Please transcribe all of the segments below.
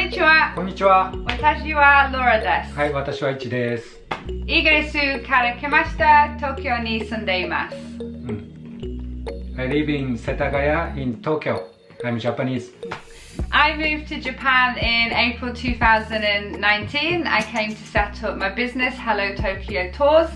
にちは。こんにちは。私はロラです。はい、私はイチです。イギリスから来ました。東京に住んでいます。I live in Setagaya in Tokyo. I'm Japanese. I moved to Japan in April 2019. I came to set up my business, Hello Tokyo Tours.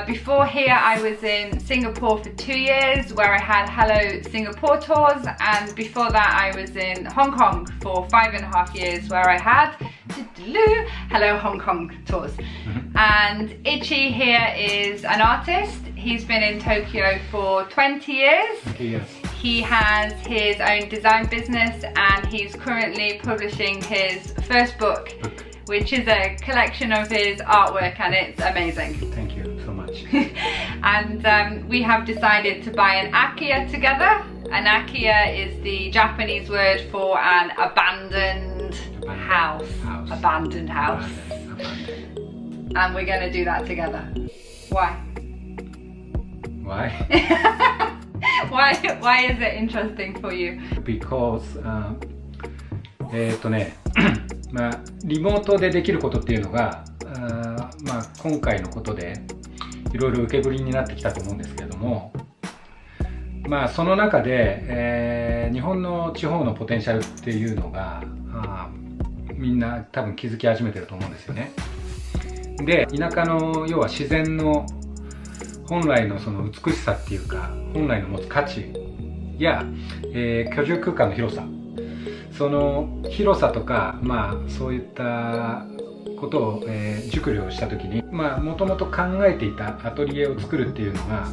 Before here, I was in Singapore for 2 years, where I had Hello Singapore Tours, and before that, I was in Hong Kong for 5.5 years, where I had Hello Hong Kong Tours. And Ichi here is an artist. He's been in Tokyo for 20 years. Yes. He has his own design business, and he's currently publishing his first book, which is a collection of his artwork, and it's amazing. Thank you so much. And we have decided to buy an akiya together. An akiya is the Japanese word for an abandoned house. Abandoned house. Abandoned. And we're going to do that together. Why? Why? Why is it interesting for you? Because まあ、リモートでできることっていうのがまあ、今回のことでいろいろ受けぶりになってきたと思うんですけれども、まあ、その中で、日本の地方のポテンシャルっていうのがみんな多分気づき始めてると思うんですよね。で、田舎の要は自然の本来のその美しさっていうか、本来の持つ価値や、居住空間の広さ、その広さとか、まあそういったことを、熟慮した時に、まあもともと考えていたアトリエを作るっていうのが、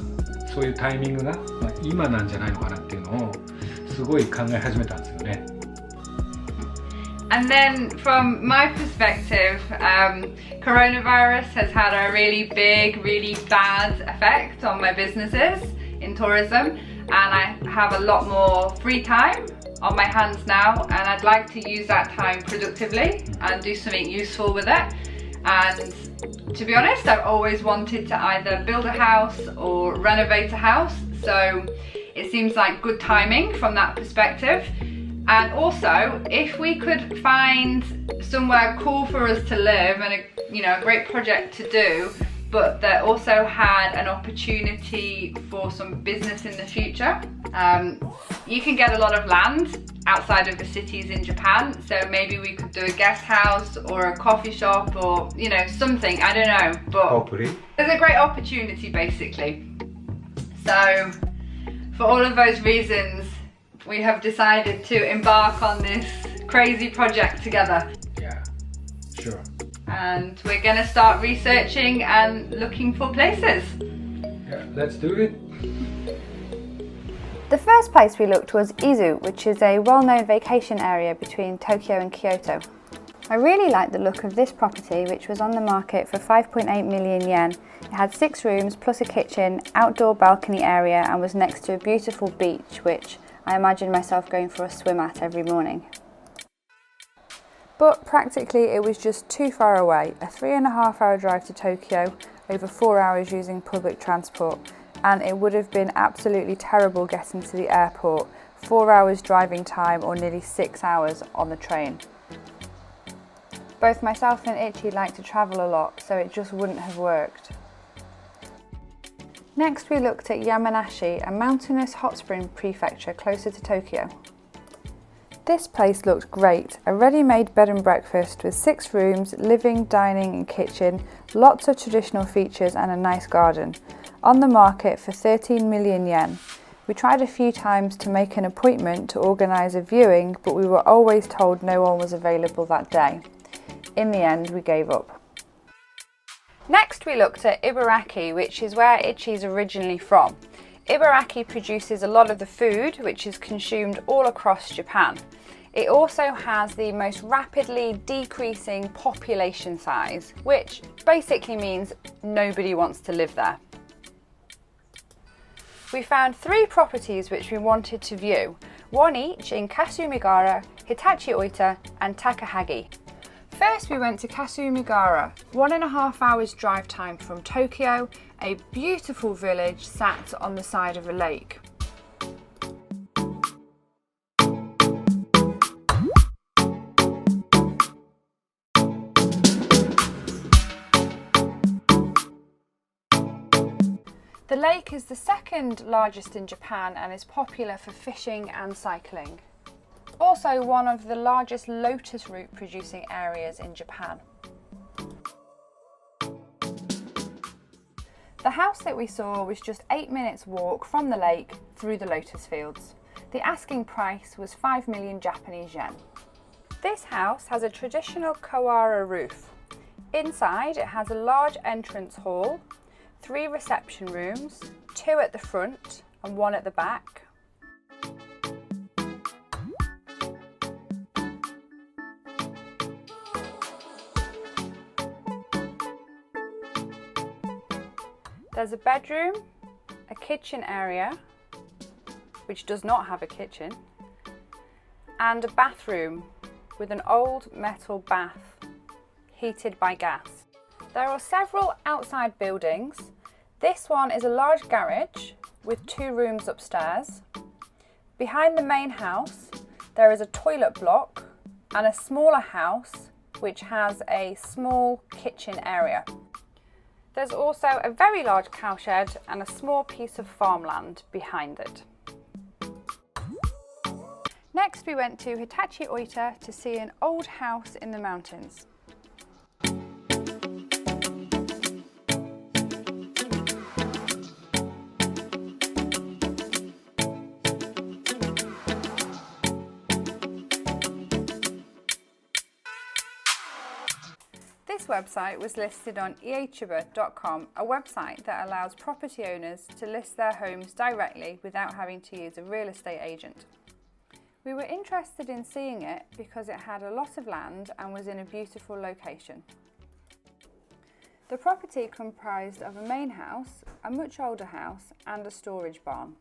そういうタイミングが、まあ、今なんじゃないのかなっていうのをすごい考え始めたんですよね。And then from my perspective, coronavirus has had a really big, really bad effect on my businesses in tourism, and I have a lot more free time on my hands now, and I'd like to use that time productively and do something useful with it. And to be honest, I've always wanted to either build a house or renovate a house, so it seems like good timing from that perspective. And also, if we could find somewhere cool for us to live and a great project to do, but that also had an opportunity for some business in the future. You can get a lot of land outside of the cities in Japan, so maybe we could do a guest house or a coffee shop or something, I don't know, but hopefully there's a great opportunity basically. So for all of those reasons, we have decided to embark on this crazy project together. Yeah, sure. And we're going to start researching and looking for places. Yeah, let's do it. The first place we looked was Izu, which is a well-known vacation area between Tokyo and Kyoto. I really liked the look of this property, which was on the market for 5.8 million yen. It had 6 rooms plus a kitchen, outdoor balcony area, and was next to a beautiful beach, which I imagine myself going for a swim at every morning. But practically it was just too far away, a 3.5-hour drive to Tokyo, over 4 hours using public transport, and it would have been absolutely terrible getting to the airport, 4 hours driving time or nearly 6 hours on the train. Both myself and Ichi like to travel a lot, so it just wouldn't have worked. Next we looked at Yamanashi, a mountainous hot spring prefecture closer to Tokyo. This place looked great, a ready-made bed and breakfast with 6 rooms, living, dining and kitchen, lots of traditional features and a nice garden. On the market for 13 million yen. We tried a few times to make an appointment to organise a viewing, but we were always told no one was available that day. In the end, we gave up. Next we looked at Ibaraki, which is where Ichi's originally from. Ibaraki produces a lot of the food which is consumed all across Japan. It also has the most rapidly decreasing population size, which basically means nobody wants to live there. We found 3 properties which we wanted to view, one each in Kasumigara, Hitachi Oita and Takahagee. First we went to Kasumigara, 1.5 hours drive time from Tokyo, a beautiful village sat on the side of a lake. The lake is the second largest in Japan and is popular for fishing and cycling. Also one of the largest lotus root producing areas in Japan. The house that we saw was just 8 minutes walk from the lake through the lotus fields. The asking price was 5 million Japanese yen. This house has a traditional Kawara roof. Inside it has a large entrance hall, 3 reception rooms, 2 at the front and 1 at the back. There's a bedroom, a kitchen area, which does not have a kitchen, and a bathroom with an old metal bath heated by gas. There are several outside buildings. This one is a large garage with 2 rooms upstairs. Behind the main house there is a toilet block and a smaller house which has a small kitchen area. There's also a very large cowshed and a small piece of farmland behind it. Next we went to Hitachi Oita to see an old house in the mountains. This website was listed on ieichiba.com, a website that allows property owners to list their homes directly without having to use a real estate agent. We were interested in seeing it because it had a lot of land and was in a beautiful location. The property comprised of a main house, a much older house and a storage barn.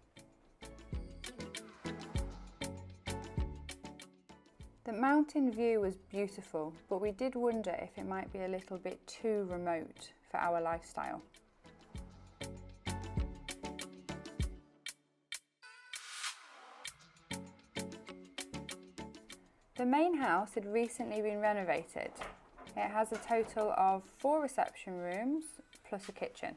The mountain view was beautiful, but we did wonder if it might be a little bit too remote for our lifestyle. The main house had recently been renovated. It has a total of 4 reception rooms plus a kitchen.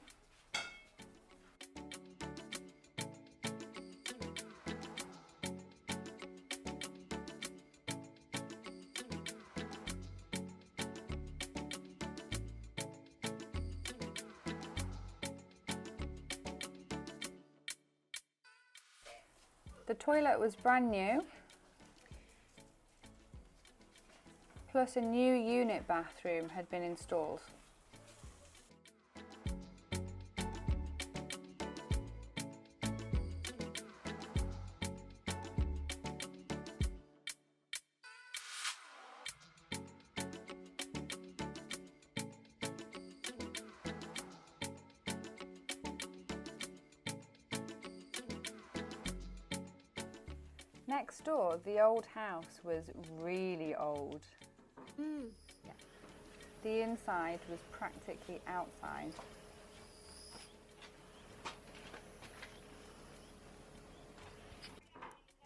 The toilet was brand new, plus a new unit bathroom had been installed. Next door, the old house was really old. Yeah. The inside was practically outside.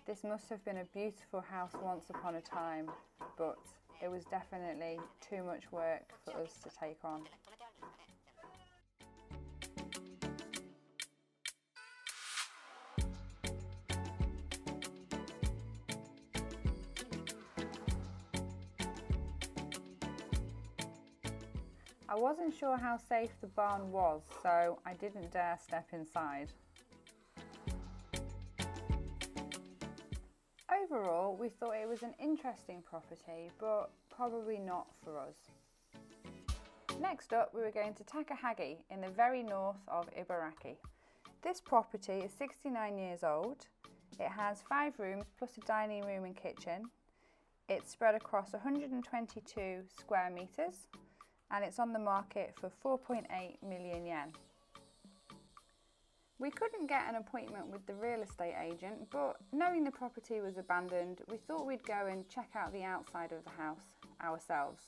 This must have been a beautiful house once upon a time, but it was definitely too much work for us to take on. I wasn't sure how safe the barn was, so I didn't dare step inside. Overall, we thought it was an interesting property, but probably not for us. Next up, we were going to Takahagee in the very north of Ibaraki. This property is 69 years old. It has 5 rooms plus a dining room and kitchen. It's spread across 122 square metres. And it's on the market for 4.8 million yen. We couldn't get an appointment with the real estate agent, but knowing the property was abandoned, we thought we'd go and check out the outside of the house ourselves.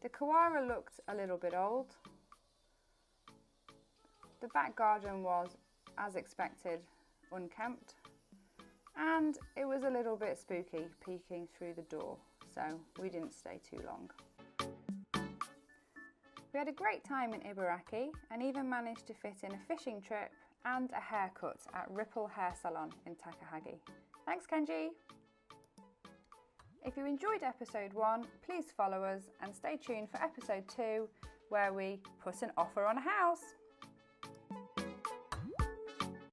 The Kawara looked a little bit old. The back garden was, as expected, unkempt, and it was a little bit spooky peeking through the door, so we didn't stay too long. We had a great time in Ibaraki and even managed to fit in a fishing trip and a haircut at Ripple Hair Salon in Takahagee. Thanks, Kenji! If you enjoyed episode 1, please follow us and stay tuned for episode 2, where we put an offer on a house.